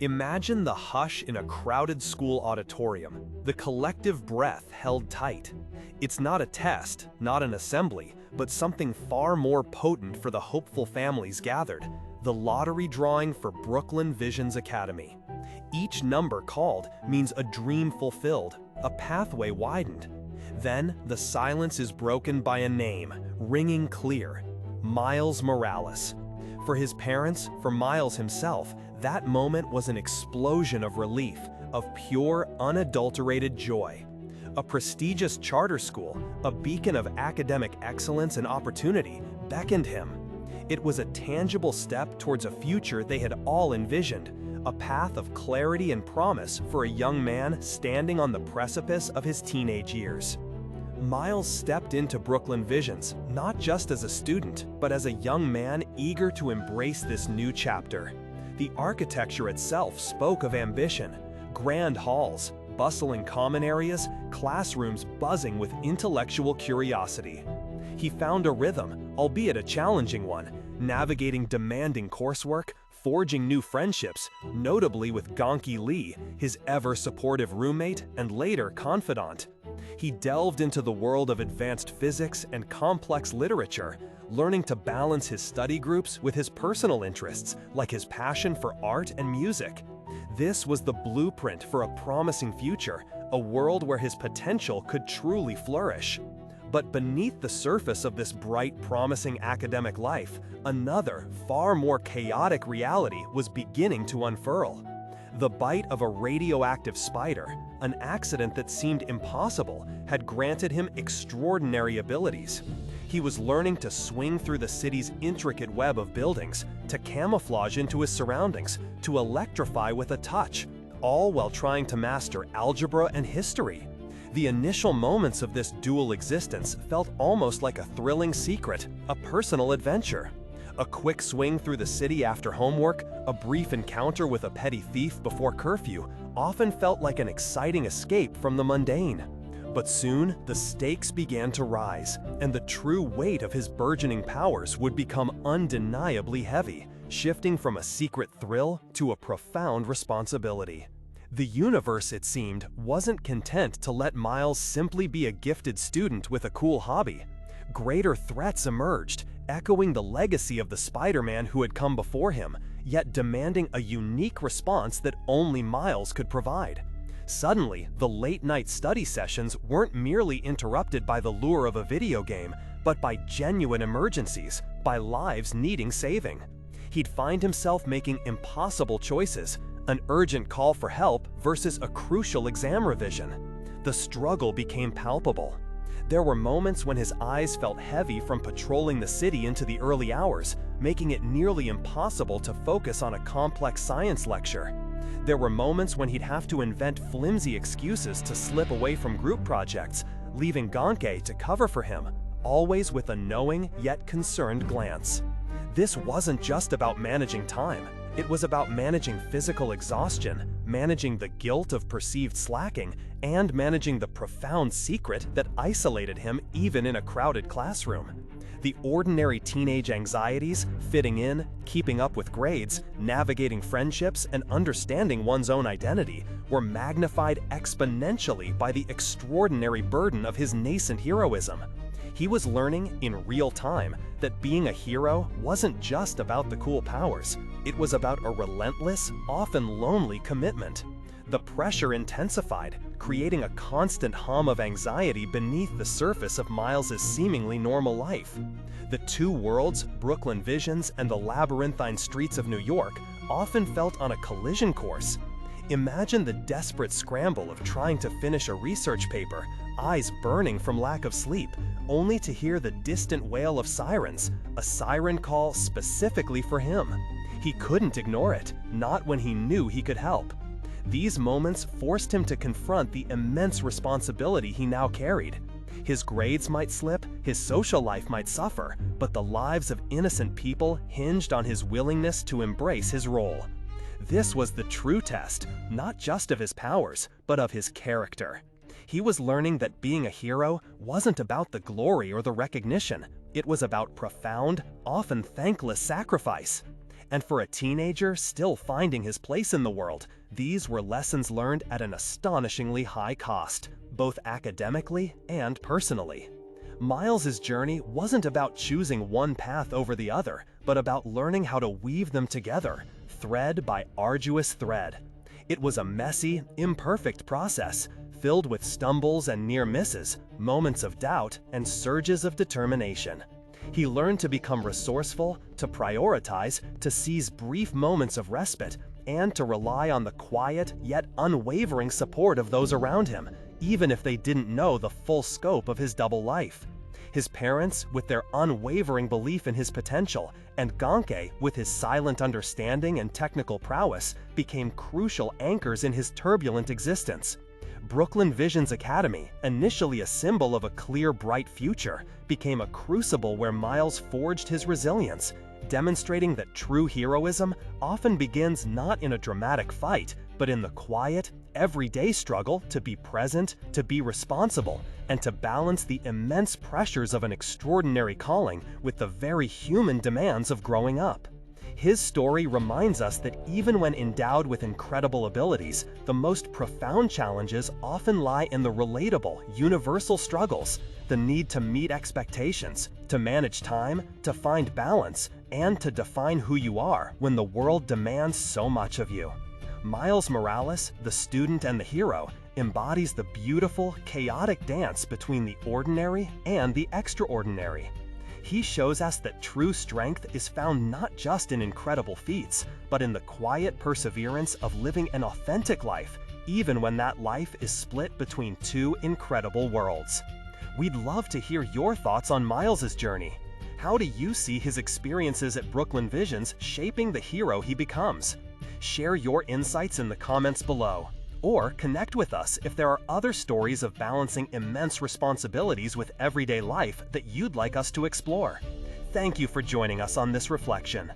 Imagine the hush in a crowded school auditorium, the collective breath held tight. It's not a test, not an assembly, but something far more potent for the hopeful families gathered, the lottery drawing for Brooklyn Visions Academy. Each number called means a dream fulfilled, a pathway widened. Then, the silence is broken by a name, ringing clear: Miles Morales. For his parents, for Miles himself, that moment was an explosion of relief, of pure, unadulterated joy. A prestigious charter school, a beacon of academic excellence and opportunity, beckoned him. It was a tangible step towards a future they had all envisioned, a path of clarity and promise for a young man standing on the precipice of his teenage years. Miles stepped into Brooklyn Visions, not just as a student, but as a young man eager to embrace this new chapter. The architecture itself spoke of ambition: grand halls, bustling common areas, classrooms buzzing with intellectual curiosity. He found a rhythm, albeit a challenging one, navigating demanding coursework, forging new friendships, notably with Gonki Lee, his ever-supportive roommate and later confidant. He delved into the world of advanced physics and complex literature, learning to balance his study groups with his personal interests, like his passion for art and music. This was the blueprint for a promising future, a world where his potential could truly flourish. But beneath the surface of this bright, promising academic life, another, far more chaotic reality was beginning to unfurl. The bite of a radioactive spider, an accident that seemed impossible, had granted him extraordinary abilities. He was learning to swing through the city's intricate web of buildings, to camouflage into his surroundings, to electrify with a touch, all while trying to master algebra and history. The initial moments of this dual existence felt almost like a thrilling secret, a personal adventure. A quick swing through the city after homework, a brief encounter with a petty thief before curfew, often felt like an exciting escape from the mundane. But soon, the stakes began to rise, and the true weight of his burgeoning powers would become undeniably heavy, shifting from a secret thrill to a profound responsibility. The universe, it seemed, wasn't content to let Miles simply be a gifted student with a cool hobby. Greater threats emerged, echoing the legacy of the Spider-Man who had come before him, yet demanding a unique response that only Miles could provide. Suddenly, the late-night study sessions weren't merely interrupted by the lure of a video game, but by genuine emergencies, by lives needing saving. He'd find himself making impossible choices, an urgent call for help versus a crucial exam revision. The struggle became palpable. There were moments when his eyes felt heavy from patrolling the city into the early hours, making it nearly impossible to focus on a complex science lecture. There were moments when he'd have to invent flimsy excuses to slip away from group projects, leaving Gonke to cover for him, always with a knowing yet concerned glance. This wasn't just about managing time. It was about managing physical exhaustion, managing the guilt of perceived slacking, and managing the profound secret that isolated him even in a crowded classroom. The ordinary teenage anxieties, fitting in, keeping up with grades, navigating friendships, and understanding one's own identity, were magnified exponentially by the extraordinary burden of his nascent heroism. He was learning in real time that being a hero wasn't just about the cool powers. It was about a relentless, often lonely commitment. The pressure intensified, creating a constant hum of anxiety beneath the surface of Miles's seemingly normal life. The two worlds, Brooklyn Visions and the labyrinthine streets of New York, often felt on a collision course. Imagine the desperate scramble of trying to finish a research paper, eyes burning from lack of sleep, only to hear the distant wail of sirens, a siren call specifically for him. He couldn't ignore it, not when he knew he could help. These moments forced him to confront the immense responsibility he now carried. His grades might slip, his social life might suffer, but the lives of innocent people hinged on his willingness to embrace his role. This was the true test, not just of his powers, but of his character. He was learning that being a hero wasn't about the glory or the recognition. It was about profound, often thankless sacrifice. And for a teenager still finding his place in the world, these were lessons learned at an astonishingly high cost, both academically and personally. Miles's journey wasn't about choosing one path over the other, but about learning how to weave them together, thread by arduous thread. It was a messy, imperfect process, filled with stumbles and near misses, moments of doubt, and surges of determination. He learned to become resourceful, to prioritize, to seize brief moments of respite, and to rely on the quiet yet unwavering support of those around him, even if they didn't know the full scope of his double life. His parents, with their unwavering belief in his potential, and Ganke, with his silent understanding and technical prowess, became crucial anchors in his turbulent existence. Brooklyn Vision's Academy, initially a symbol of a clear, bright future, became a crucible where Miles forged his resilience, demonstrating that true heroism often begins not in a dramatic fight, but in the quiet, everyday struggle to be present, to be responsible, and to balance the immense pressures of an extraordinary calling with the very human demands of growing up. His story reminds us that even when endowed with incredible abilities, the most profound challenges often lie in the relatable, universal struggles, the need to meet expectations, to manage time, to find balance, and to define who you are when the world demands so much of you. Miles Morales, the student and the hero, embodies the beautiful, chaotic dance between the ordinary and the extraordinary. He shows us that true strength is found not just in incredible feats, but in the quiet perseverance of living an authentic life, even when that life is split between two incredible worlds. We'd love to hear your thoughts on Miles's journey. How do you see his experiences at Brooklyn Visions shaping the hero he becomes? Share your insights in the comments below. Or connect with us if there are other stories of balancing immense responsibilities with everyday life that you'd like us to explore. Thank you for joining us on this reflection.